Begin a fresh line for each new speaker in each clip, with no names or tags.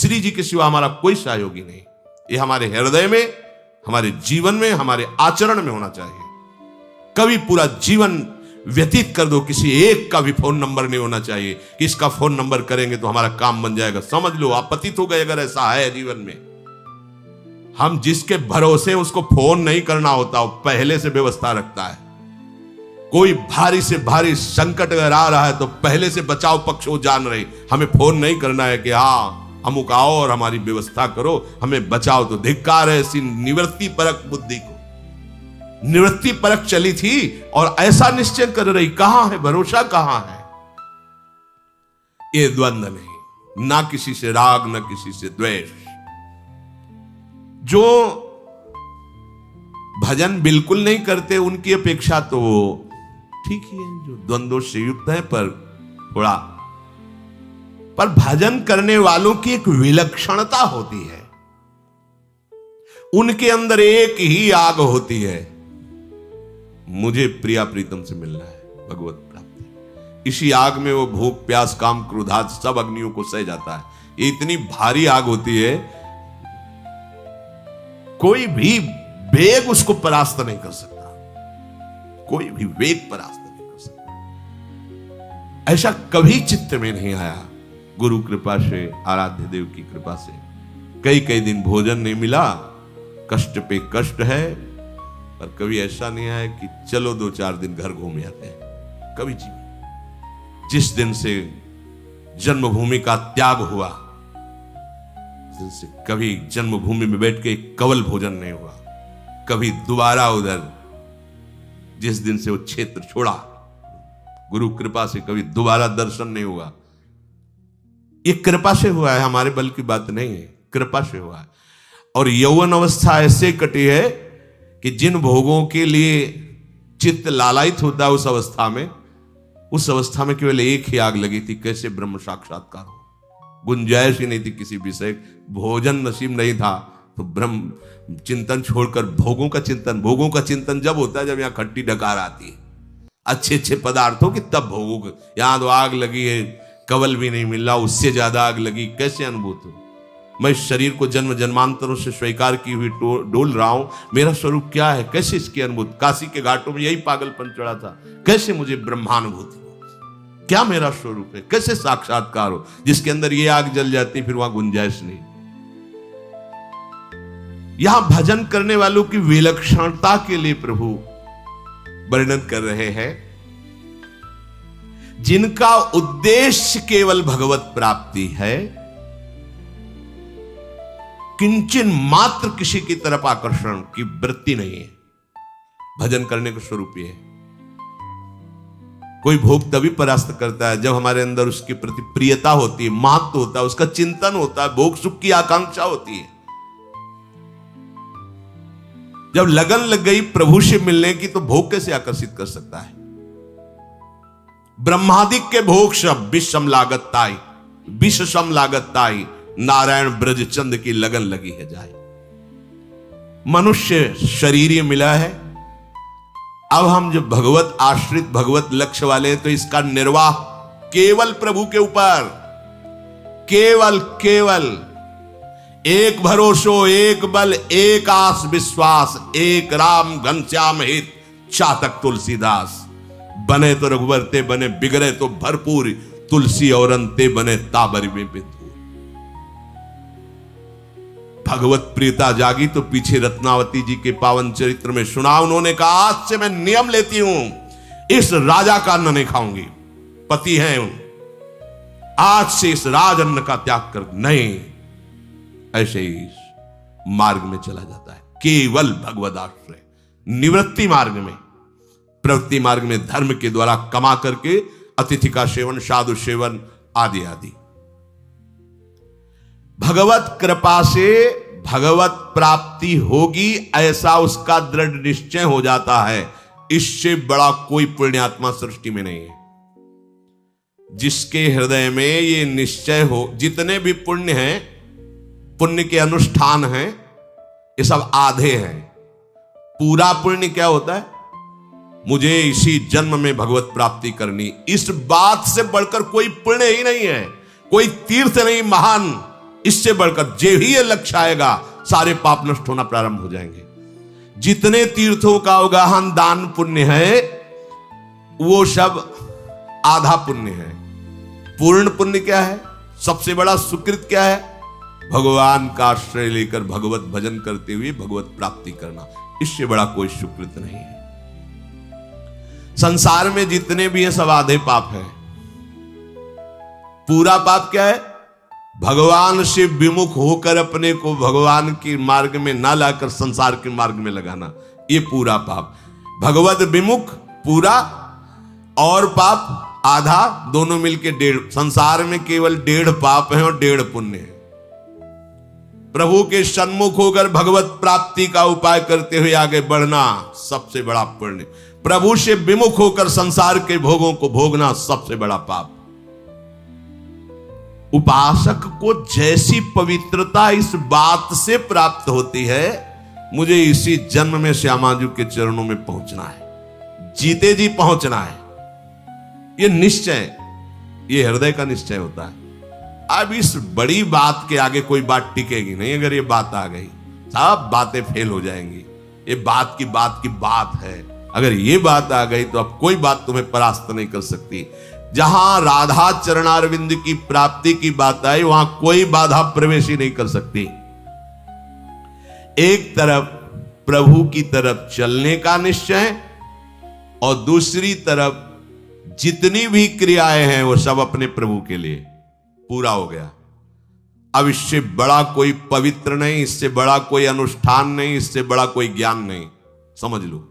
श्री जी के सिवा हमारा कोई सहयोगी नहीं। ये हमारे हृदय में, हमारे जीवन में, हमारे आचरण में होना चाहिए। कभी पूरा जीवन व्यतीत कर दो, किसी एक का भी फोन नंबर नहीं होना चाहिए कि इसका फोन नंबर करेंगे तो हमारा काम बन जाएगा। समझ लो आप पतित हो गए अगर ऐसा है जीवन में। हम जिसके भरोसे उसको फोन नहीं करना होता, वो पहले से व्यवस्था रखता है। कोई भारी से भारी संकट अगर आ रहा है तो पहले से बचाव पक्ष वो जान रहे, हमें फोन नहीं करना है कि हाँ अमुक आओ और हमारी व्यवस्था करो, हमें बचाओ। तो धिक्कार है ऐसी निवृत्ति परक बुद्धि को। निवृत्ति परक चली थी और ऐसा निश्चय कर रही, कहां है भरोसा, कहां है। ये द्वंद्व नहीं, ना किसी से राग, ना किसी से द्वेष। जो भजन बिल्कुल नहीं करते उनकी अपेक्षा तो ठीक ही है, जो द्वंद्वों से युक्त है पर भजन करने वालों की एक विलक्षणता होती है। उनके अंदर एक ही आग होती है, मुझे प्रिया प्रीतम से मिलना है, भगवत प्राप्ति। इसी आग में वो भूख प्यास काम क्रोधाद सब अग्नियों को सह जाता है। ये इतनी भारी आग होती है, कोई भी वेग उसको परास्त नहीं कर सकता, कोई भी वेग परास्त नहीं कर सकता। ऐसा कभी चित्त में नहीं आया। गुरु कृपा से, आराध्य देव की कृपा से कई कई दिन भोजन नहीं मिला, कष्ट पे कष्ट है, पर कभी ऐसा नहीं आया कि चलो 2-4 दिन घर घूम आते हैं। कभी जीवन, जिस दिन से जन्मभूमि का त्याग हुआ, उस दिन से कभी जन्मभूमि में बैठ के कवल भोजन नहीं हुआ। कभी दोबारा उधर, जिस दिन से वो क्षेत्र छोड़ा, गुरु कृपा से कभी दोबारा दर्शन नहीं हुआ। ये कृपा से हुआ है, हमारे बल की बात नहीं है, कृपा से हुआ है। और यौवन अवस्था ऐसे कटी है कि जिन भोगों के लिए चित्त लालायित होता है उस अवस्था में केवल एक ही आग लगी थी, कैसे ब्रह्म साक्षात्कार हो। गुंजाइश ही नहीं थी किसी विषय, भोजन नसीब नहीं था तो ब्रह्म चिंतन छोड़कर भोगों का चिंतन जब होता है जब यहां खट्टी डकार आती है अच्छे अच्छे पदार्थों की, तब भोगों को। यहां तो आग लगी है, कवल भी नहीं मिल रहा, उससे ज्यादा आग लगी, कैसे अनुभूत हो। मैं इस शरीर को जन्म जन्मांतरों से स्वीकार की हुई डोल रहा हूं, मेरा स्वरूप क्या है, कैसे इसकी अनुभूति। काशी के घाटों में यही पागलपन चढ़ा था, कैसे मुझे ब्रह्मानुभूति हो, क्या मेरा स्वरूप है, कैसे साक्षात्कार हो। जिसके अंदर ये आग जल जाती फिर वहां गुंजाइश नहीं। यहां भजन करने वालों की विलक्षणता के लिए प्रभु वर्णन कर रहे हैं, जिनका उद्देश्य केवल भगवत प्राप्ति है, किंचन मात्र किसी की तरफ आकर्षण की वृत्ति नहीं है। भजन करने का स्वरूप यह है। कोई भोग तभी परास्त करता है जब हमारे अंदर उसके प्रति प्रियता होती है, महत्व होता है, उसका चिंतन होता है, भोग सुख की आकांक्षा होती है। जब लगन लग गई प्रभु से मिलने की तो भोग कैसे आकर्षित कर सकता है। ब्रह्मादिक के भोग सब विषम लागत ताई, विष सम लागत ताई, नारायण ब्रज चंद की लगन लगी है जाए। मनुष्य शरीर ये मिला है, अब हम जब भगवत आश्रित भगवत लक्ष्य वाले हैं तो इसका निर्वाह केवल प्रभु के ऊपर, केवल एक भरोसो, एक बल, एक आस विश्वास, एक राम घनश्याम हित चातक तुलसीदास। बने तो रघुवर ते बने, बिगड़े तो भरपूर, तुलसी और अंते बने ताबरी में बिंदु। भगवत प्रियता जागी तो पीछे रत्नावती जी के पावन चरित्र में सुना, उन्होंने कहा आज से मैं नियम लेती हूं, इस राजा का अन्न नहीं खाऊंगी, पति हैं उन, आज से इस राज अन्न का त्याग कर नहीं। ऐसे ही मार्ग में चला जाता है, केवल भगवद आश्रय। निवृत्ति मार्ग में, प्रवृत्ति मार्ग में धर्म के द्वारा कमा करके अतिथि का सेवन, साधु सेवन आदि आदि। भगवत कृपा से भगवत प्राप्ति होगी ऐसा उसका दृढ़ निश्चय हो जाता है। इससे बड़ा कोई पुण्यात्मा सृष्टि में नहीं है। जिसके हृदय में ये निश्चय हो, जितने भी पुण्य हैं, पुण्य के अनुष्ठान हैं, ये सब आधे हैं। पूरा पुण्य क्या होता है, मुझे इसी जन्म में भगवत प्राप्ति करनी, इस बात से बढ़कर कोई पुण्य ही नहीं है, कोई तीर्थ नहीं महान इससे बढ़कर जे ही ये लक्ष्य आएगा, सारे पाप नष्ट होना प्रारंभ हो जाएंगे। जितने तीर्थों का अवगाहन दान पुण्य है, वो सब आधा पुण्य है। पूर्ण पुण्य क्या है? सबसे बड़ा सुकृत क्या है? भगवान का आश्रय लेकर भगवत भजन करते हुए भगवत प्राप्ति करना। इससे बड़ा कोई सुकृत नहीं है। संसार में जितने भी हैं सब आधे पाप हैं। पूरा पाप क्या है? भगवान से विमुख होकर अपने को भगवान के मार्ग में ना लाकर संसार के मार्ग में लगाना, ये पूरा पाप। भगवत विमुख पूरा और पाप आधा, दोनों मिलके 1.5। संसार में केवल 1.5 पाप है और 1.5 पुण्य है। प्रभु के सन्मुख होकर भगवत प्राप्ति का उपाय करते हुए आगे बढ़ना सबसे बड़ा पुण्य। प्रभु से विमुख होकर संसार के भोगों को भोगना सबसे बड़ा पाप। उपासक को जैसी पवित्रता इस बात से प्राप्त होती है, मुझे इसी जन्म में श्यामाजू के चरणों में पहुंचना है, जीते जी पहुंचना है। यह निश्चय, यह हृदय का निश्चय होता है। अब इस बड़ी बात के आगे कोई बात टिकेगी नहीं। अगर ये बात आ गई, सब बातें फेल हो जाएंगी। ये बात की बात है। अगर ये बात आ गई तो अब कोई बात तुम्हें परास्त नहीं कर सकती। जहां राधा चरणारविंद की प्राप्ति की बात आई, वहां कोई बाधा प्रवेश ही नहीं कर सकती। एक तरफ प्रभु की तरफ चलने का निश्चय और दूसरी तरफ जितनी भी क्रियाएं हैं वो सब अपने प्रभु के लिए पूरा हो गया। अब इससे बड़ा कोई पवित्र नहीं, इससे बड़ा कोई अनुष्ठान नहीं, इससे बड़ा कोई ज्ञान नहीं। समझ लो,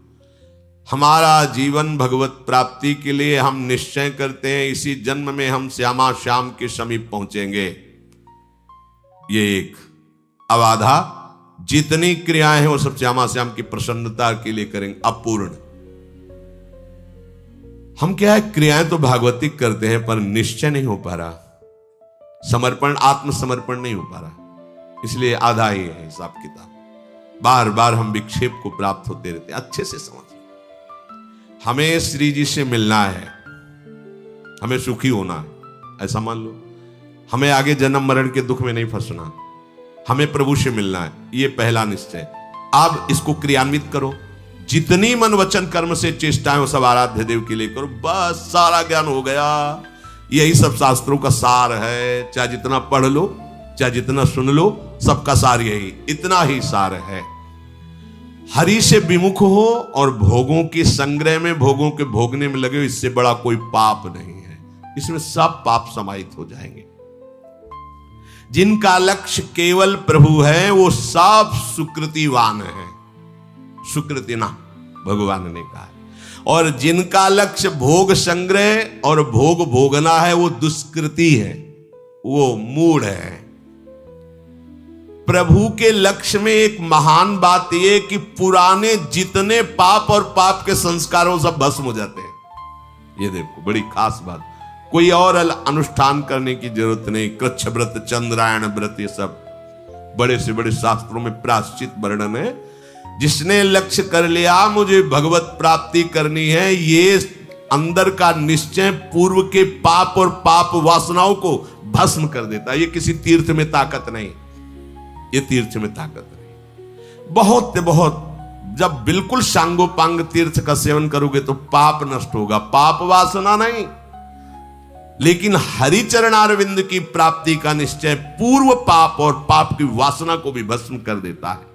हमारा जीवन भगवत प्राप्ति के लिए हम निश्चय करते हैं इसी जन्म में हम श्यामा श्याम के समीप पहुंचेंगे। ये एक। अब आधा जितनी क्रियाएं हैं वो सब श्यामा श्याम की प्रसन्नता के लिए करेंगे। अपूर्ण हम क्या है, क्रियाएं तो भागवतिक करते हैं पर निश्चय नहीं हो पा रहा, समर्पण आत्मसमर्पण नहीं हो पा रहा। इसलिए आधा ही है हिसाब किताब। बार बार हम विक्षेप को प्राप्त होते रहते हैं। अच्छे से समझ, हमें श्री जी से मिलना है, हमें सुखी होना है, ऐसा मान लो। हमें आगे जन्म मरण के दुख में नहीं फंसना, हमें प्रभु से मिलना है, ये पहला निश्चय। अब इसको क्रियान्वित करो। जितनी मन वचन कर्म से चेष्टाएं वो सब आराध्य देव के लिए करो। बस सारा ज्ञान हो गया। यही सब शास्त्रों का सार है। चाहे जितना पढ़ लो, चाहे जितना सुन लो, सबका सार यही, इतना ही सार है। हरि से विमुख हो और भोगों के संग्रह में, भोगों के भोगने में लगे हो, इससे बड़ा कोई पाप नहीं है। इसमें सब पाप समाहित हो जाएंगे। जिनका लक्ष्य केवल प्रभु है वो सब सुकृतिवान है। सुकृतिना भगवान ने कहा है। और जिनका लक्ष्य भोग संग्रह और भोग भोगना है वो दुष्कृति है, वो मूढ़ है। प्रभु के लक्ष्य में एक महान बात यह कि पुराने जितने पाप और पाप के संस्कारों सब भस्म हो जाते हैं। ये देखो बड़ी खास बात। कोई और अनुष्ठान करने की जरूरत नहीं। कृच्छ व्रत, चंद्रायण व्रत, ये सब बड़े से बड़े शास्त्रों में प्रायश्चित वर्णन है। जिसने लक्ष्य कर लिया मुझे भगवत प्राप्ति करनी है, ये अंदर का निश्चय पूर्व के पाप और पाप वासनाओं को भस्म कर देता है। ये किसी तीर्थ में ताकत नहीं, ये तीर्थ में ताकत नहीं। बहुत जब बिल्कुल सांगोपांग तीर्थ का सेवन करोगे तो पाप नष्ट होगा, पाप वासना नहीं। लेकिन हरिचरणारविंद की प्राप्ति का निश्चय पूर्व पाप और पाप की वासना को भी भस्म कर देता है।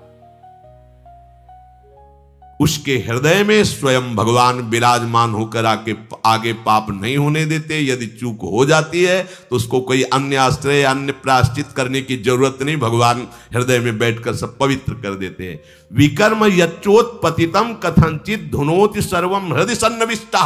उसके हृदय में स्वयं भगवान विराजमान होकर आगे पाप नहीं होने देते। यदि चूक हो जाती है तो उसको कोई अन्य आश्रय, अन्य प्रायश्चित करने की जरूरत नहीं। भगवान हृदय में बैठकर सब पवित्र कर देते हैं। विकर्म यच्चोत्पतितम कथंचित धुनोति सर्वम हृदय सन्निविष्टा।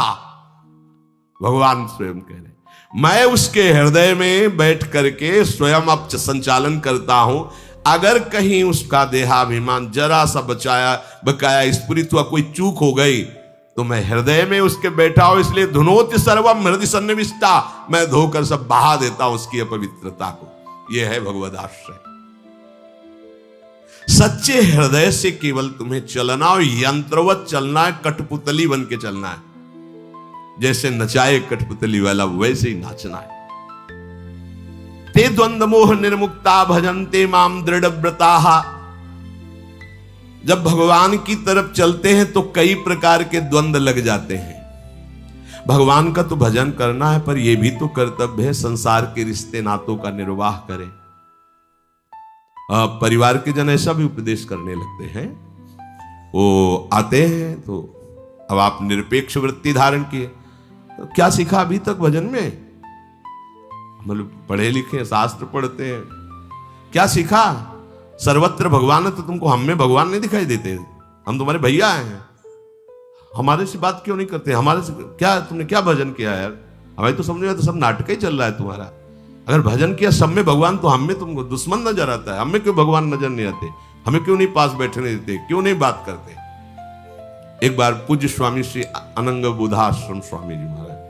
भगवान स्वयं कह रहे, मैं उसके हृदय में बैठ करके स्वयं अब संचालन करता हूं। अगर कहीं उसका देहाभिमान जरा सा बकाया स्फुरित हुआ, कोई चूक हो गई, तो मैं हृदय में उसके बैठा हूं। इसलिए धुनोति सर्वम हृदय सन्निविष्टा, मैं धोकर सब बहा देता हूं उसकी अपवित्रता को। यह है भगवद आश्रय। सच्चे हृदय से केवल तुम्हें चलना और यंत्रवत चलना है, कठपुतली बन के चलना है। जैसे नचाए कठपुतली वाला वैसे ही नाचना है। ते द्वंद्व मोह निर्मुक्ता भजन्ते माम दृढ़ व्रताः। जब भगवान की तरफ चलते हैं तो कई प्रकार के द्वंद्व लग जाते हैं। भगवान का तो भजन करना है, पर यह भी तो कर्तव्य है संसार के रिश्ते नातों का निर्वाह करें। परिवार के जन ऐसा भी उपदेश करने लगते हैं, वो आते हैं तो अब आप निरपेक्ष वृत्ति धारण किए, तो क्या सीखा अभी तक भजन में? मतलब पढ़े लिखे, शास्त्र पढ़ते हैं, क्या सीखा? सर्वत्र भगवान है तो तुमको हम में भगवान नहीं दिखाई देते? हम तुम्हारे भैया हैं, हमारे से बात क्यों नहीं करते? हमारे से क्या, तुमने क्या भजन किया यार? हमें तो समझ में तो सब नाटक ही चल रहा है तुम्हारा। अगर भजन किया सब में भगवान, तो हम में तुमको दुश्मन नजर आता है। हमें क्यों भगवान नजर नहीं आते? हमें क्यों नहीं पास बैठने देते? क्यों नहीं बात करते? एक बार पूज्य स्वामी श्री अनंग बुधाश्रम स्वामी जी महाराज,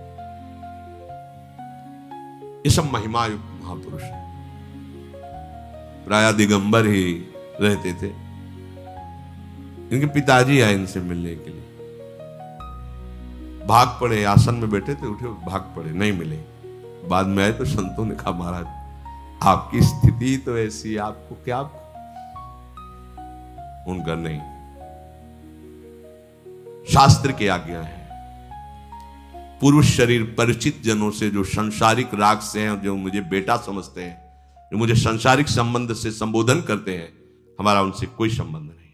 ये सब महिमायुक्त महापुरुष है, प्राय दिगंबर ही रहते थे। इनके पिताजी आए इनसे मिलने के लिए, भाग पड़े, आसन में बैठे थे, उठे भाग पड़े, नहीं मिले। बाद में आए तो संतों ने कहा महाराज आपकी स्थिति तो ऐसी, आपको क्या? उनका नहीं, शास्त्र की आज्ञा है। पूर्व शरीर परिचित जनों से जो संसारिक राग से हैं, जो मुझे बेटा समझते हैं, जो मुझे संसारिक संबंध से संबोधन करते हैं, हमारा उनसे कोई संबंध नहीं।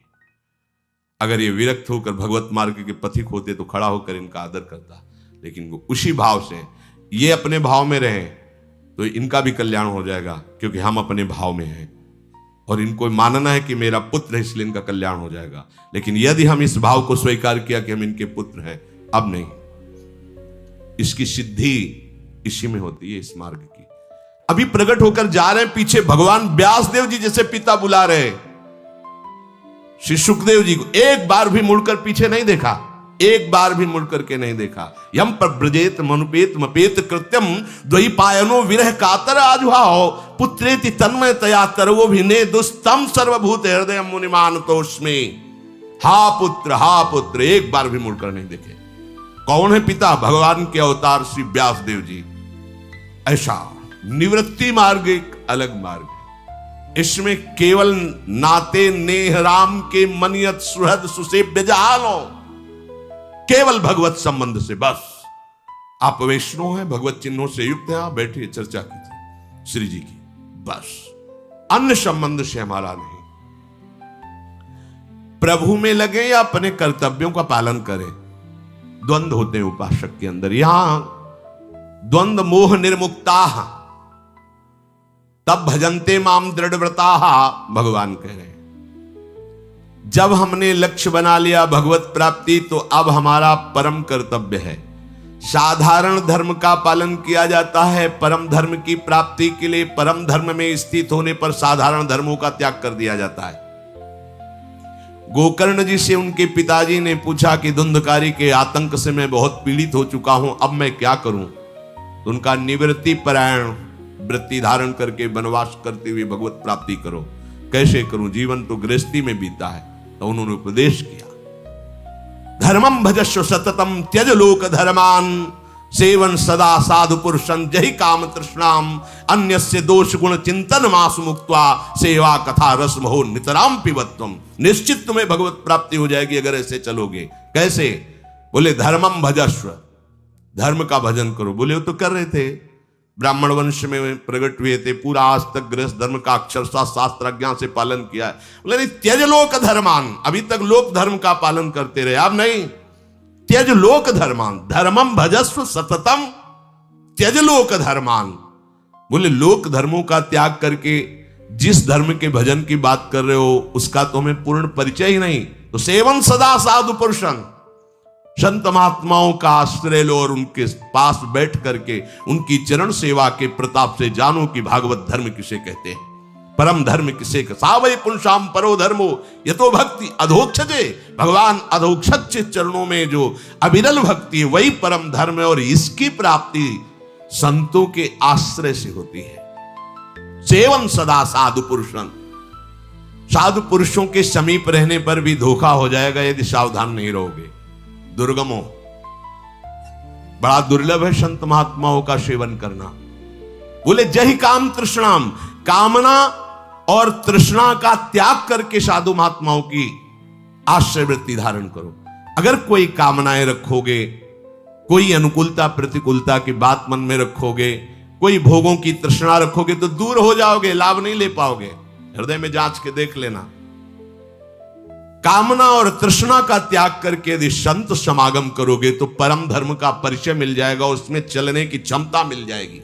अगर ये विरक्त होकर भगवत मार्ग के पथिक होते तो खड़ा होकर इनका आदर करता, लेकिन वो उसी भाव से, ये अपने भाव में रहें तो इनका भी कल्याण हो जाएगा, क्योंकि हम अपने भाव में हैं और इनको मानना है कि मेरा पुत्र है इसलिए इनका कल्याण हो जाएगा। लेकिन यदि हम इस भाव को स्वीकार किया कि हम इनके पुत्र हैं, अब नहीं, इसकी सिद्धि इसी में होती है, इस मार्ग की। अभी प्रकट होकर जा रहे हैं, पीछे भगवान व्यासदेव जी जैसे पिता बुला रहे श्री सुखदेव जी को, एक बार भी मुड़कर पीछे नहीं देखा, एक बार भी मुड़ करके नहीं देखा। यम प्रव्रजेत मनुपेत मपेत कृत्यम द्वैपायनो विरह कातर आजुहाओ पुत्रेति तन्मय तया तरवो भिने दुस्तम सर्वभूत हृदय मुनिमान तोस्मे। हा पुत्र, एक बार भी मुड़कर नहीं देखे। कौन है पिता? भगवान के अवतार श्री व्यासदेव जी। ऐसा निवृत्ति मार्ग एक अलग मार्ग है, इसमें केवल नाते नेह राम के मनियत सुहद सुसेव्य जहानो, केवल भगवत संबंध से बस। आप वैष्णव हैं, भगवत चिन्हों से युक्त हैं, आप बैठिए चर्चा कीजिए श्री जी की, बस। अन्य संबंध से हमारा नहीं। प्रभु में लगे या अपने कर्तव्यों का पालन करें, द्वंद्व होते हैं उपासक के अंदर। यहां द्वंद्व मोह निर्मुक्ता तब भजन्ते माम दृढ़ व्रताः, भगवान कह रहे हैं। जब हमने लक्ष्य बना लिया भगवत प्राप्ति, तो अब हमारा परम कर्तव्य है, साधारण धर्म का पालन किया जाता है। परम धर्म की प्राप्ति के लिए परम धर्म में स्थित होने पर साधारण धर्मों का त्याग कर दिया जाता है। गोकर्ण जी से उनके पिताजी ने पूछा कि धुंधकारी के आतंक से मैं बहुत पीड़ित हो चुका हूं, अब मैं क्या करूं? तो उनका निवृत्ति परायण वृत्ति धारण करके वनवास करते हुए भगवत प्राप्ति करो। कैसे करूं? जीवन तो गृहस्थी में बीता है। तो उन्होंने उपदेश किया, धर्मम भजस्व सततम त्यज लोक धर्मान सेवन सदा साधु पुरुषं जहि काम तृष्णाम अन्यस्य दोष गुण चिंतन मासु मुक्त्वा सेवा कथा रस महो नितराम पिबत्वम। निश्चित तुम्हें भगवत प्राप्ति हो जाएगी अगर ऐसे चलोगे। कैसे? बोले धर्मम भजस्व, धर्म का भजन करो। बोले वो तो कर रहे थे, ब्राह्मण वंश में प्रकट हुए थे, पूरा आज तक गृहस्थ धर्म का अक्षरशः शास्त्राज्ञा से पालन किया है। बोले नहीं, त्यज लोक धर्मान, अभी तक लोक धर्म का पालन करते रहे, अब नहीं, त्यज लोक धर्मान, धर्मम भजस्व सततम त्यज लोक धर्मान। बोले लोक धर्मों का त्याग करके जिस धर्म के भजन की बात कर रहे हो उसका तुम्हें पूर्ण परिचय ही नहीं, तो सेवन सदा साधु पुरुषं, संत महात्माओं का आश्रय लो और उनके पास बैठ करके उनकी चरण सेवा के प्रताप से जानो कि भागवत धर्म किसे कहते हैं, परम धर्म किसे सावै पुंसाम परो धर्मो यतो भक्ति अधोक्षजे। भगवान अधोक्षज चरणों में जो अविरल भक्ति है वही परम धर्म है, और इसकी प्राप्ति संतों के आश्रय से होती है। सेवन सदा साधु पुरुषं, साधु पुरुषों के समीप रहने पर भी धोखा हो जाएगा यदि सावधान नहीं रहोगे। दुर्गमो, बड़ा दुर्लभ है संत महात्माओं का सेवन करना। बोले जहि काम तृष्णाम, कामना और तृष्णा का त्याग करके साधु महात्माओं की आश्रय वृत्ति धारण करो। अगर कोई कामनाएं रखोगे, कोई अनुकूलता प्रतिकूलता की बात मन में रखोगे, कोई भोगों की तृष्णा रखोगे तो दूर हो जाओगे, लाभ नहीं ले पाओगे। हृदय में जांच के देख लेना। कामना और तृष्णा का त्याग करके यदि संत समागम करोगे तो परम धर्म का परिचय मिल जाएगा, उसमें चलने की क्षमता मिल जाएगी।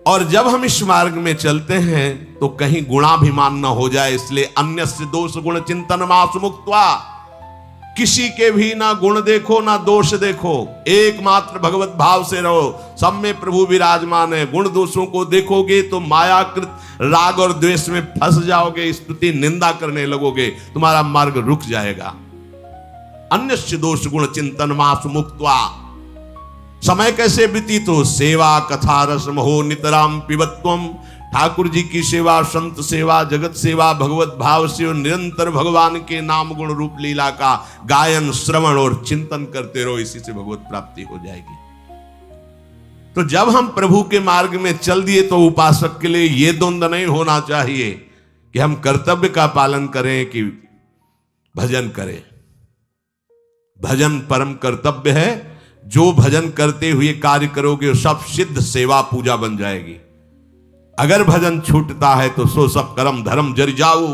और जब हम इस मार्ग में चलते हैं तो कहीं गुणाभिमान न हो जाए, इसलिए अन्यस्य दोष गुण चिंतन मासु मुक्त्वा, किसी के भी ना गुण देखो ना दोष देखो, एकमात्र भगवत भाव से रहो। सब में प्रभु विराजमान है। गुण दोषों को देखोगे तो मायाकृत राग और द्वेष में फंस जाओगे, स्तुति निंदा करने लगोगे, तुम्हारा मार्ग रुक जाएगा। अन्यस्य दोष गुण चिंतन मासु मुक्त्वा, समय कैसे व्यतीत हो, सेवा कथा रसम हो नितराम पिबत्वम, ठाकुर जी की सेवा, संत सेवा, जगत सेवा, भगवत भाव से निरंतर भगवान के नाम गुण रूप लीला का गायन श्रवण और चिंतन करते रहो, इसी से भगवत प्राप्ति हो जाएगी। तो जब हम प्रभु के मार्ग में चल दिए तो उपासक के लिए यह द्वंद्व नहीं होना चाहिए कि हम कर्तव्य का पालन करें कि भजन करें। भजन परम कर्तव्य है। जो भजन करते हुए कार्य करोगे सब सिद्ध सेवा पूजा बन जाएगी। अगर भजन छूटता है तो सो सब कर्म धर्म जर जाओ,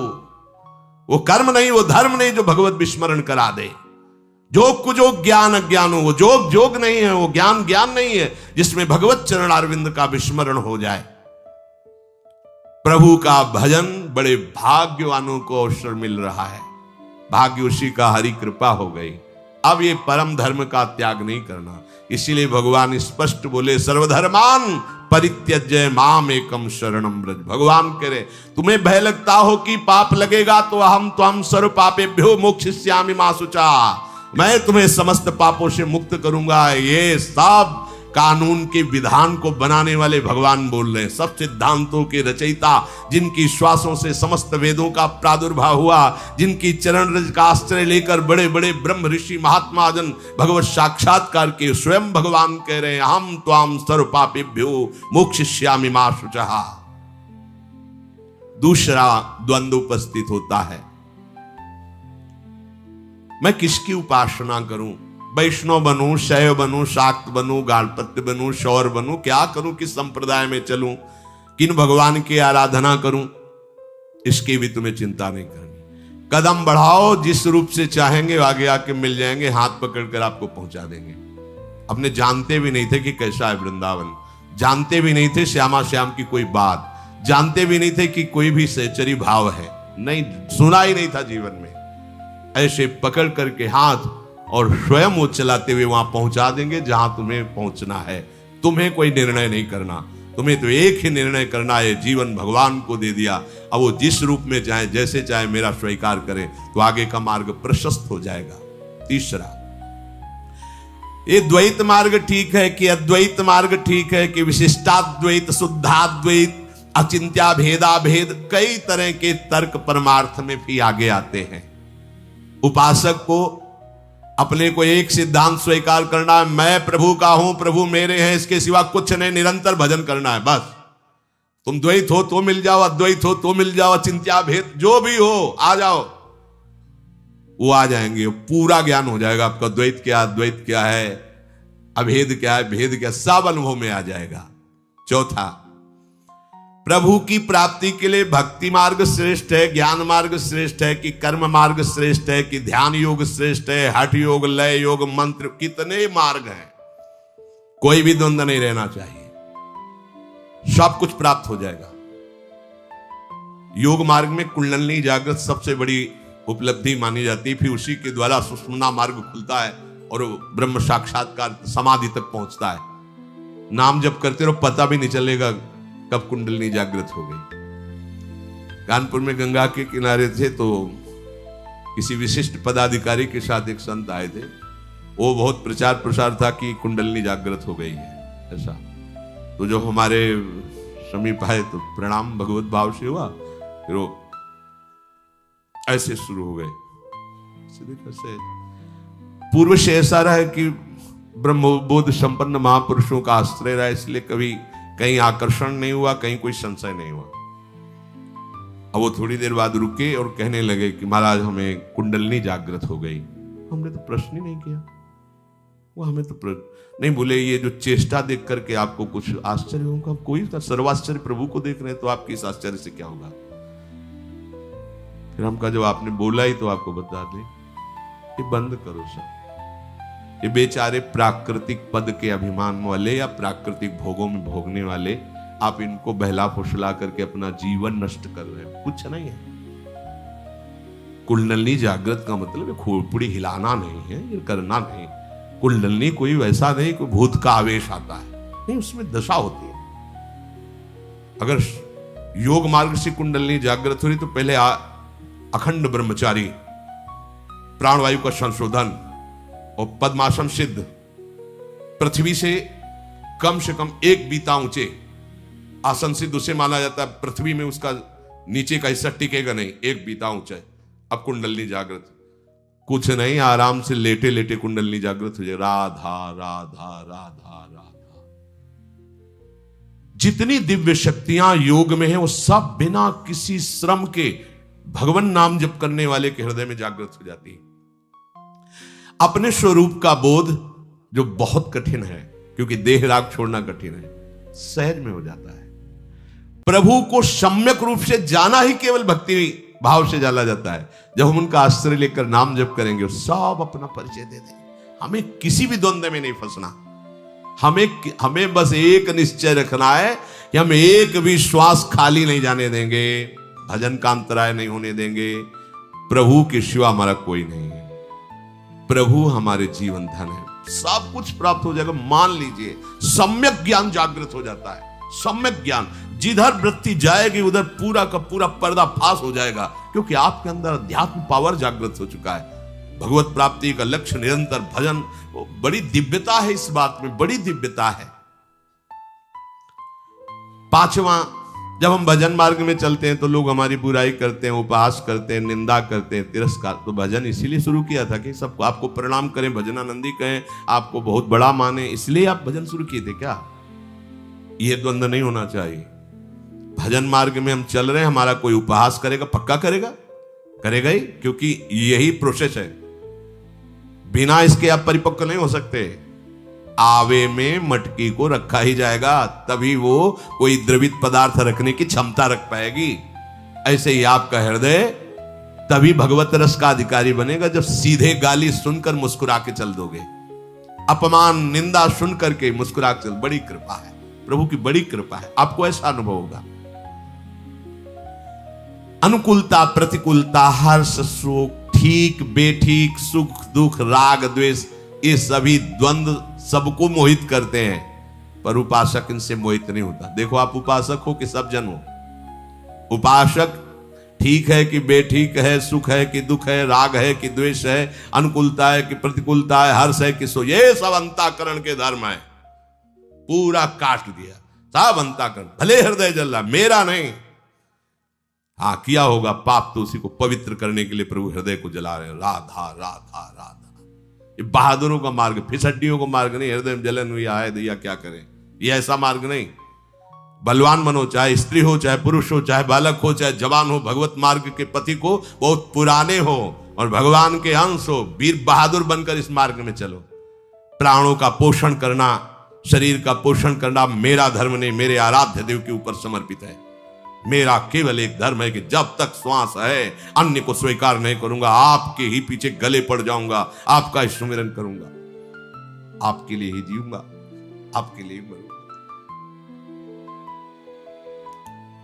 वो कर्म नहीं, वो धर्म नहीं जो भगवत विस्मरण करा दे। जोग कुजोग ज्ञान अज्ञान हो, वो जोग जोग नहीं है, वो ज्ञान ज्ञान नहीं है जिसमें भगवत चरण अरविंद का विस्मरण हो जाए। प्रभु का भजन बड़े भाग्यवानों को अवसर मिल रहा है। भाग्य उसी का, हरि कृपा हो गई। अब ये परम धर्म का त्याग नहीं करना। इसीलिए भगवान स्पष्ट बोले सर्वधर्मान परित्यज्य माम एकम शरणम व्रज। भगवान कह रहे तुम्हें भय लगता हो कि पाप लगेगा तो हम त्वं सर्व पापेभ्यो मोक्षयिष्यामि मा शुचा, मैं तुम्हें समस्त पापों से मुक्त करूंगा। ये सब कानून के विधान को बनाने वाले भगवान बोल रहे हैं। सब सिद्धांतों के रचयिता, जिनकी श्वासों से समस्त वेदों का प्रादुर्भाव हुआ, जिनकी चरण रज का आश्रय लेकर बड़े बड़े ब्रह्म ऋषि महात्मा जन भगवत साक्षात्कार के स्वयं भगवान कह रहे हैं हम त्वाम सर्व पापेभ्यो मोक्षयिष्यामि मा शुचः। दूसरा द्वंद्व उपस्थित होता है, मैं किसकी उपासना करूं? वैष्णव बनूं, शैव बनूं, शाक्त बनूं, गाणपत्य बनूं, शौर बनूं, क्या करूं? किस संप्रदाय में चलूं? किन भगवान की आराधना करूं? इसकी भी तुम्हें चिंता नहीं करनी। कदम बढ़ाओ, जिस रूप से चाहेंगे आगे आके मिल जाएंगे, हाथ पकड़कर आपको पहुंचा देंगे। अपने जानते भी नहीं थे कि कैसा है वृंदावन, जानते भी नहीं थे श्यामा श्याम की कोई बात, जानते भी नहीं थे कि कोई भी सहचरी भाव है, नहीं सुना ही नहीं था जीवन में। ऐसे पकड़ करके हाथ और स्वयं वो चलाते हुए वहां पहुंचा देंगे जहां तुम्हें पहुंचना है। तुम्हें कोई निर्णय नहीं करना, तुम्हें तो एक ही निर्णय करना है, जीवन भगवान को दे दिया। अब वो जिस रूप में चाहे, जैसे चाहे मेरा स्वीकार करें तो आगे का मार्ग प्रशस्त हो जाएगा। तीसरा, ये द्वैत मार्ग ठीक है कि अद्वैत मार्ग ठीक है कि विशिष्टाद्वैत, शुद्धाद्वैत, अचिंत्या भेदा भेद, कई तरह के तर्क परमार्थ में भी आगे आते हैं। उपासक को अपने को एक सिद्धांत स्वीकार करना है, मैं प्रभु का हूं, प्रभु मेरे हैं, इसके सिवा कुछ नहीं, निरंतर भजन करना है बस। तुम द्वैत हो तो मिल जाओ, अद्वैत हो तो मिल जाओ, अचिंत्या भेद जो भी हो आ जाओ, वो आ जाएंगे। पूरा ज्ञान हो जाएगा आपका, द्वैत क्या, अद्वैत क्या है, अभेद क्या है, भेद क्या, सब अनुभव में आ जाएगा। चौथा, प्रभु की प्राप्ति के लिए भक्ति मार्ग श्रेष्ठ है, ज्ञान मार्ग श्रेष्ठ है कि कर्म मार्ग श्रेष्ठ है कि ध्यान योग श्रेष्ठ है, हठ योग, लय योग, मंत्र, कितने मार्ग हैं। कोई भी द्वंद्व नहीं रहना चाहिए, सब कुछ प्राप्त हो जाएगा। योग मार्ग में कुंडलिनी जागृत सबसे बड़ी उपलब्धि मानी जाती है, फिर उसी के द्वारा सुषुम्ना मार्ग खुलता है और ब्रह्म साक्षात्कार समाधि तक पहुंचता है। नाम जप करते रहो, पता भी नहीं चलेगा कब कुंडलिनी जागृत हो गई। कानपुर में गंगा के किनारे थे तो किसी विशिष्ट पदाधिकारी के साथ एक संत आए थे, वो बहुत प्रचार प्रसार था कि कुंडलिनी जागृत हो गई है ऐसा। तो जो हमारे समीप आए तो प्रणाम भगवत भाव से हुआ, फिर वो ऐसे शुरू हो गए। पूर्व से ऐसा रहा है कि ब्रह्मबोध संपन्न महापुरुषों का आश्रय रहा, इसलिए कभी कहीं आकर्षण नहीं हुआ, कहीं कोई संशय नहीं हुआ। अब वो थोड़ी देर बाद रुके और कहने लगे कि महाराज हमें कुंडलनी जागृत हो गई। हमने तो प्रश्न ही नहीं किया, वो हमें तो नहीं बोले। ये जो चेष्टा देख करके आपको कुछ आश्चर्य होगा? कोई सर्वाश्चर्य प्रभु को देख रहे हैं तो आपके इस आश्चर्य से क्या होगा? फिर हम कहा जब आपने बोला ही तो आपको बता दें, ये बंद करो सब। ये बेचारे प्राकृतिक पद के अभिमान वाले या प्राकृतिक भोगों में भोगने वाले, आप इनको बहला फुसला करके अपना जीवन नष्ट कर रहे हैं, कुछ नहीं है। कुंडलनी जागृत का मतलब खोपड़ी हिलाना नहीं है, ये करना नहीं। कुंडलनी कोई वैसा नहीं कोई भूत का आवेश आता है, नहीं, उसमें दशा होती है। अगर योग मार्ग से कुंडलनी जागृत हो रही तो पहले अखंड ब्रह्मचारी, प्राणवायु का संशोधन और पद्मासन सिद्ध, पृथ्वी से कम 1 बीता ऊंचे आसन सिद्ध उसे माना जाता है। पृथ्वी में उसका नीचे का हिस्सा टिकेगा नहीं, 1 बीता ऊंचा है। अब कुंडलनी जागृत, कुछ नहीं, आराम से लेटे लेटे कुंडलनी जागृत हो जाए। राधा राधा राधा राधा। जितनी दिव्य शक्तियां योग में है वो सब बिना किसी श्रम के भगवान नाम जप करने वाले के हृदय में जागृत हो जाती है। अपने स्वरूप का बोध जो बहुत कठिन है, क्योंकि देह राग छोड़ना कठिन है, सहज में हो जाता है। प्रभु को सम्यक रूप से जाना ही केवल भक्ति भाव से जाना जाता है। जब हम उनका आश्रय लेकर नाम जप करेंगे, सब अपना परिचय दे देंगे। हमें किसी भी द्वंद्व में नहीं फंसना। हमें बस एक निश्चय रखना है कि हम एक भी श्वास खाली नहीं जाने देंगे, भजन का अंतराय नहीं होने देंगे। प्रभु के सिवा हमारा कोई नहीं है। प्रभु हमारे जीवन धन है, सब कुछ प्राप्त हो जाएगा। मान लीजिए सम्यक ज्ञान जागृत हो जाता है। सम्यक ज्ञान, जिधर वृत्ति जाएगी उधर पूरा का पूरा पर्दा फाश हो जाएगा, क्योंकि आपके अंदर अध्यात्म पावर जागृत हो चुका है। भगवत प्राप्ति का लक्ष्य निरंतर भजन, बड़ी दिव्यता है इस बात में, बड़ी दिव्यता है। 5वां, जब हम भजन मार्ग में चलते हैं तो लोग हमारी बुराई करते हैं, उपहास करते हैं, निंदा करते हैं, तिरस्कार। तो भजन इसीलिए शुरू किया था कि सबको आपको प्रणाम करें, भजनानंदी कहें, आपको बहुत बड़ा माने, इसलिए आप भजन शुरू किए थे क्या? यह द्वंद्व नहीं होना चाहिए। भजन मार्ग में हम चल रहे हैं, हमारा कोई उपहास करेगा, पक्का करेगा, करेगा ही, क्योंकि यही प्रोसेस है। बिना इसके आप परिपक्व नहीं हो सकते। आवे में मटकी को रखा ही जाएगा, तभी वो कोई द्रवित पदार्थ रखने की क्षमता रख पाएगी। ऐसे ही आपका हृदय तभी भगवत रस का अधिकारी बनेगा जब सीधे गाली सुनकर मुस्कुरा के चल दोगे, अपमान निंदा सुन करके मुस्कुरा के चल। बड़ी कृपा है, प्रभु की बड़ी कृपा है, आपको ऐसा अनुभव होगा। अनुकूलता, प्रतिकूलता, हर्ष, शोक, ठीक बेठीक, सुख दुख, राग द्वेष, ये सभी द्वंद्व सबको मोहित करते हैं, पर उपासक इनसे मोहित नहीं होता। देखो आप उपासक हो कि सब जन हो। उपासक ठीक है कि बेठीक है, सुख है कि दुख है, राग है कि द्वेष है, अनुकूलता है कि प्रतिकूलता है, हर्ष है कि सो, ये सब अंतःकरण के धर्म है। पूरा काट दिया, सब अंतःकरण। भले हृदय जल रहा, मेरा नहीं। हाँ, किया होगा पाप तो उसी को पवित्र करने के लिए प्रभु हृदय को जला रहे हैं। राधा राधा राधा। ये बहादुरों का मार्ग, फिसड्डियों का मार्ग नहीं। हृदय में जलन हुई आए दैया क्या करें, ये ऐसा मार्ग नहीं। बलवान बनो, चाहे स्त्री हो, चाहे पुरुष हो, चाहे बालक हो, चाहे जवान हो, भगवत मार्ग के पति को बहुत पुराने हो और भगवान के अंश हो, वीर बहादुर बनकर इस मार्ग में चलो। प्राणों का पोषण करना, शरीर का पोषण करना मेरा धर्म नहीं, मेरे आराध्य देव के ऊपर समर्पित है। मेरा केवल एक धर्म है कि जब तक श्वास है अन्य को स्वीकार नहीं करूंगा, आपके ही पीछे गले पड़ जाऊंगा, आपका ही सुमिरन करूंगा, आपके लिए ही जीऊंगा, आपके लिए ही मरूंगा।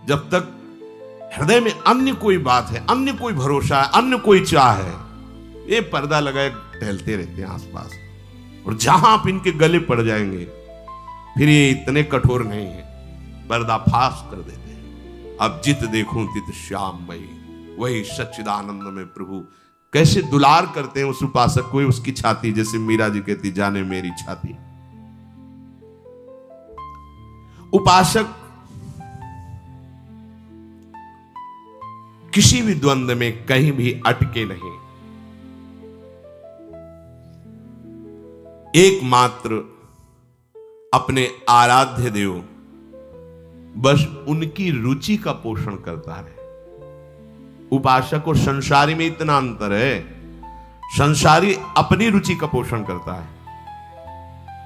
जब तक हृदय में अन्य कोई बात है, अन्य कोई भरोसा है, अन्य कोई चाह है, ये पर्दा लगाए टहलते रहते हैं आसपास। और जहां आप इनके गले पड़ जाएंगे फिर ये इतने कठोर नहीं है, पर्दाफाश कर देते हैं। अब जित देखूं तित श्याममयी, वही सच्चिदानंद में प्रभु कैसे दुलार करते हैं उस उपासक को, उसकी छाती, जैसे मीरा जी कहती जाने मेरी छाती। उपासक किसी भी द्वंद्व में कहीं भी अटके नहीं। एकमात्र अपने आराध्य देव बस उनकी रुचि का पोषण करता रहे। उपासक और संसारी में इतना अंतर है, संसारी अपनी रुचि का पोषण करता है,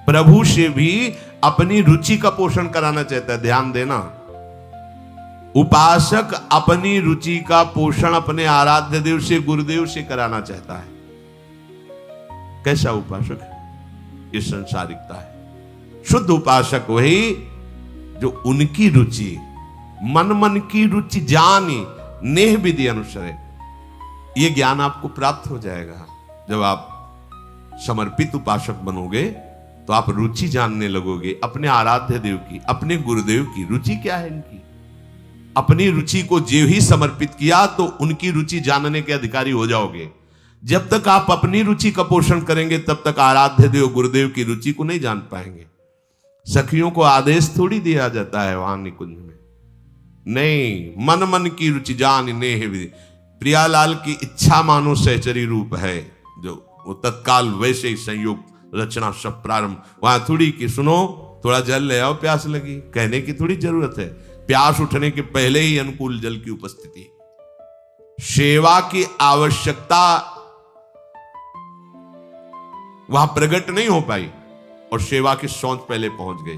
प्रभु से भी अपनी रुचि का पोषण कराना चाहता है। ध्यान देना, उपासक अपनी रुचि का पोषण अपने आराध्य देव से, गुरुदेव से कराना चाहता है। कैसा उपासक है? ये संसारिकता है। शुद्ध उपासक वही जो उनकी रुचि, मन की रुचि जानी नेह विधि अनुसरे। ये ज्ञान आपको प्राप्त हो जाएगा जब आप समर्पित उपासक बनोगे, तो आप रुचि जानने लगोगे अपने आराध्य देव की, अपने गुरुदेव की रुचि क्या है इनकी। अपनी रुचि को जो ही समर्पित किया तो उनकी रुचि जानने के अधिकारी हो जाओगे। जब तक आप अपनी रुचि का पोषण करेंगे तब तक आराध्य देव गुरुदेव की रुचि को नहीं जान पाएंगे। सखियों को आदेश थोड़ी दिया जाता है वहां निकुंज में, नहीं, मन की रुचि जान नेह विधि। प्रियालाल की इच्छा मानो सहचरी रूप है, जो वो तत्काल वैसे ही संयोग रचना सब प्रारंभ। वहां थोड़ी कि सुनो थोड़ा जल ले आओ, प्यास लगी, कहने की थोड़ी जरूरत है। प्यास उठने के पहले ही अनुकूल जल की उपस्थिति। सेवा की आवश्यकता वहां प्रकट नहीं हो पाई और सेवा की सोच पहले पहुंच गई।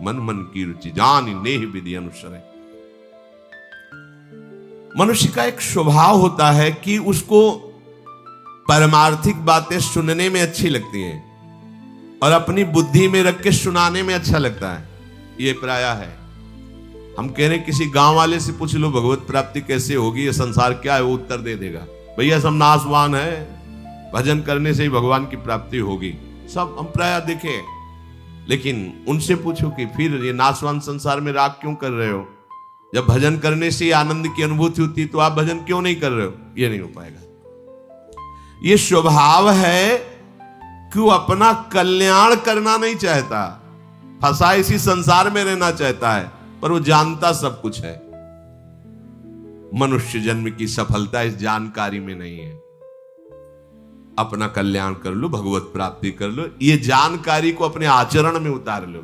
मन की रुचि जान नेह विधि अनुसरे। मनुष्य का एक स्वभाव होता है कि उसको परमार्थिक बातें सुनने में अच्छी लगती हैं और अपनी बुद्धि में रख के सुनाने में अच्छा लगता है। ये प्रायः है। हम कह रहे किसी गांव वाले से पूछ लो भगवत प्राप्ति कैसे होगी, ये संसार क्या है, वो उत्तर दे देगा, भैया सब नाशवान है, भजन करने से ही भगवान की प्राप्ति होगी। सब हम प्रायः देखे। लेकिन उनसे पूछो कि फिर ये नाशवान संसार में राग क्यों कर रहे हो? जब भजन करने से आनंद की अनुभूति होती तो आप भजन क्यों नहीं कर रहे हो? ये नहीं हो पाएगा। ये स्वभाव है कि वो अपना कल्याण करना नहीं चाहता, फंसा इसी संसार में रहना चाहता है, पर वो जानता सब कुछ है। मनुष्य जन्म की सफलता इस जानकारी में नहीं है। अपना कल्याण कर लो, भगवत प्राप्ति कर लो, ये जानकारी को अपने आचरण में उतार लो।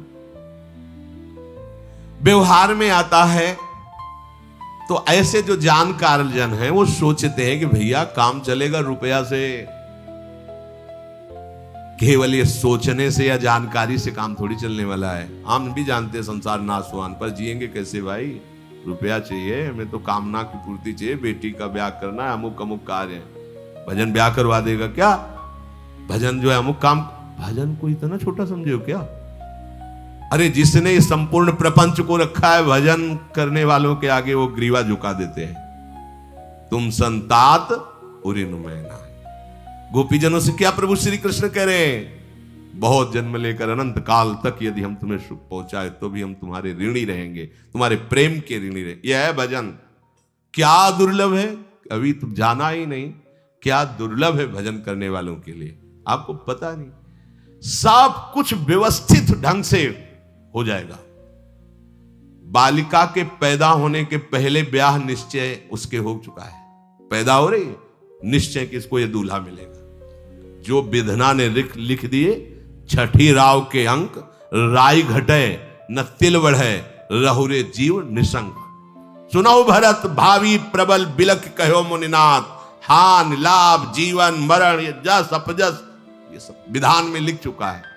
व्यवहार में आता है तो ऐसे जो जानकार जन हैं वो सोचते हैं कि भैया काम चलेगा रुपया से। केवल ये सोचने से या जानकारी से काम थोड़ी चलने वाला है। हम भी जानते हैं संसार नाशवान, पर जिएंगे कैसे भाई? रुपया चाहिए, हमें तो कामना की पूर्ति चाहिए, बेटी का ब्याह करना है, अमुक अमुक कार्य है। भजन ब्याह करवा देगा क्या? भजन जो है अमुक काम, भजन को इतना छोटा समझे हो क्या? अरे जिसने इस संपूर्ण प्रपंच को रखा है, भजन करने वालों के आगे वो ग्रीवा झुका देते हैं। तुम संतात उरिन मैना। गोपीजनों से क्या प्रभु श्री कृष्ण कह रहे हैं? बहुत जन्म लेकर अनंत काल तक यदि हम तुम्हें सुख पहुंचाए तो भी हम तुम्हारे ऋणी रहेंगे, तुम्हारे प्रेम के ऋणी रहेंगे। यह है भजन। क्या दुर्लभ है, अभी तुम जाना ही नहीं, क्या दुर्लभ है भजन करने वालों के लिए, आपको पता नहीं। सब कुछ व्यवस्थित ढंग से हो जाएगा। बालिका के पैदा होने के पहले ब्याह निश्चय उसके हो चुका है। पैदा हो रही है, निश्चय कि इसको ये दूल्हा मिलेगा। जो विधना ने लिख दिए, छठी राव के अंक, राई घटे न तिल बढ़े, रहुरे जीव निशंक। सुनाओ भरत भावी प्रबल बिलक कहो मुनिनाथ, हान लाभ जीवन मरण ये जस अपजस ये सब विधान में लिख चुका है।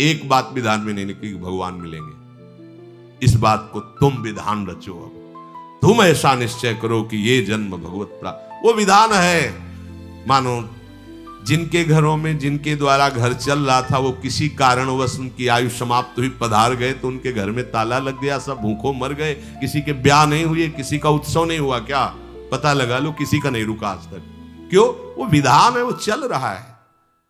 एक बात विधान में नहीं लिखी कि भगवान मिलेंगे। इस बात को तुम विधान रचो। अब तुम ऐसा निश्चय करो कि ये जन्म भगवत प्राप्त, वो विधान है। मानो जिनके घरों में जिनके द्वारा घर चल रहा था वो किसी कारणवश उनकी आयु समाप्त हुई, पधार गए तो उनके घर में ताला लग गया, सब भूखों मर गए। किसी के ब्याह नहीं हुए, किसी का उत्सव नहीं हुआ, क्या पता लगा लो किसी का नहीं रुका आज तक। क्यों? वो विधान है, वो चल रहा है।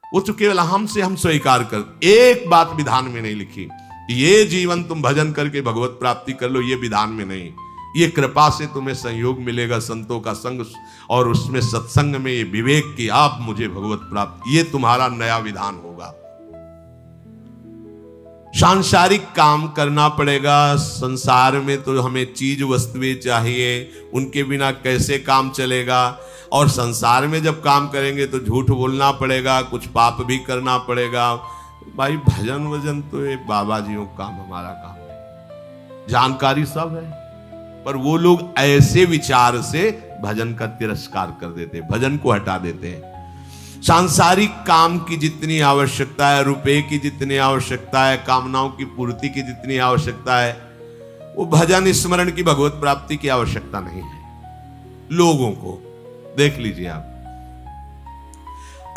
वो तो केवल हम स्वीकार कर। एक बात विधान में नहीं लिखी, ये जीवन तुम भजन करके भगवत प्राप्ति कर लो, ये विधान में नहीं। ये कृपा से तुम्हें संयोग मिलेगा संतों का संग, और उसमें सत्संग में ये विवेक कि आप मुझे भगवत प्राप्त, ये तुम्हारा नया विधान होगा। सांसारिक काम करना पड़ेगा। संसार में तो हमें चीज वस्तुएं चाहिए, उनके बिना कैसे काम चलेगा। और संसार में जब काम करेंगे तो झूठ बोलना पड़ेगा, कुछ पाप भी करना पड़ेगा। भाई भजन वजन तो ये बाबा जियों काम, हमारा काम है। जानकारी सब है, पर वो लोग ऐसे विचार से भजन का तिरस्कार कर देते, भजन को हटा देते हैं। सांसारिक काम की जितनी आवश्यकता है, रुपए की जितनी आवश्यकता है, कामनाओं की पूर्ति की जितनी आवश्यकता है, वो भजन स्मरण की, भगवत प्राप्ति की आवश्यकता नहीं है लोगों को। देख लीजिए आप,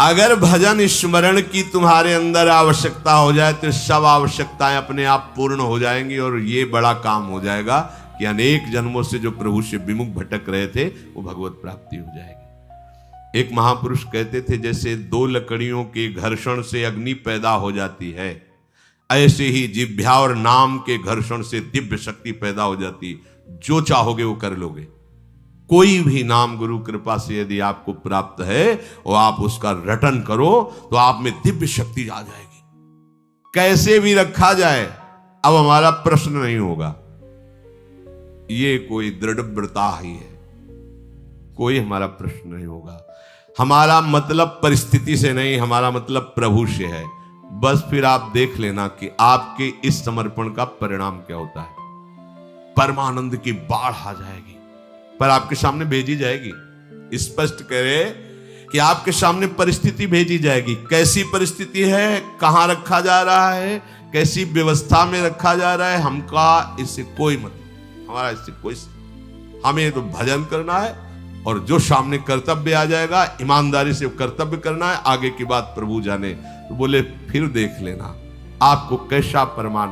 अगर भजन स्मरण की तुम्हारे अंदर आवश्यकता हो जाए तो सब आवश्यकताएं अपने आप पूर्ण हो जाएंगी, और ये बड़ा काम हो जाएगा कि अनेक जन्मों से जो प्रभु से विमुख भटक रहे थे वो भगवत प्राप्ति हो जाएगी। एक महापुरुष कहते थे, जैसे दो लकड़ियों के घर्षण से अग्नि पैदा हो जाती है, ऐसे ही जिह्वा और नाम के घर्षण से दिव्य शक्ति पैदा हो जाती। जो चाहोगे वो कर लोगे। कोई भी नाम गुरु कृपा से यदि आपको प्राप्त है और आप उसका रटन करो तो आप में दिव्य शक्ति आ जाएगी। कैसे भी रखा जाए अब हमारा प्रश्न नहीं होगा, ये कोई दृढ़ व्रता ही है, कोई हमारा प्रश्न नहीं होगा। हमारा मतलब परिस्थिति से नहीं, हमारा मतलब प्रभु से है। बस फिर आप देख लेना कि आपके इस समर्पण का परिणाम क्या होता है। परमानंद की बाढ़ आ जाएगी, पर आपके सामने भेजी जाएगी। स्पष्ट करे कि आपके सामने परिस्थिति भेजी जाएगी। कैसी परिस्थिति है, कहां रखा जा रहा है, कैसी व्यवस्था में रखा जा रहा है, हमका इससे कोई मतलब, हमारा इससे कोई, हमें तो भजन करना है, और जो सामने कर्तव्य आ जाएगा ईमानदारी से कर्तव्य करना है, आगे की बात प्रभु जाने। तो बोले फिर देख लेना आपको कैसा परमानंद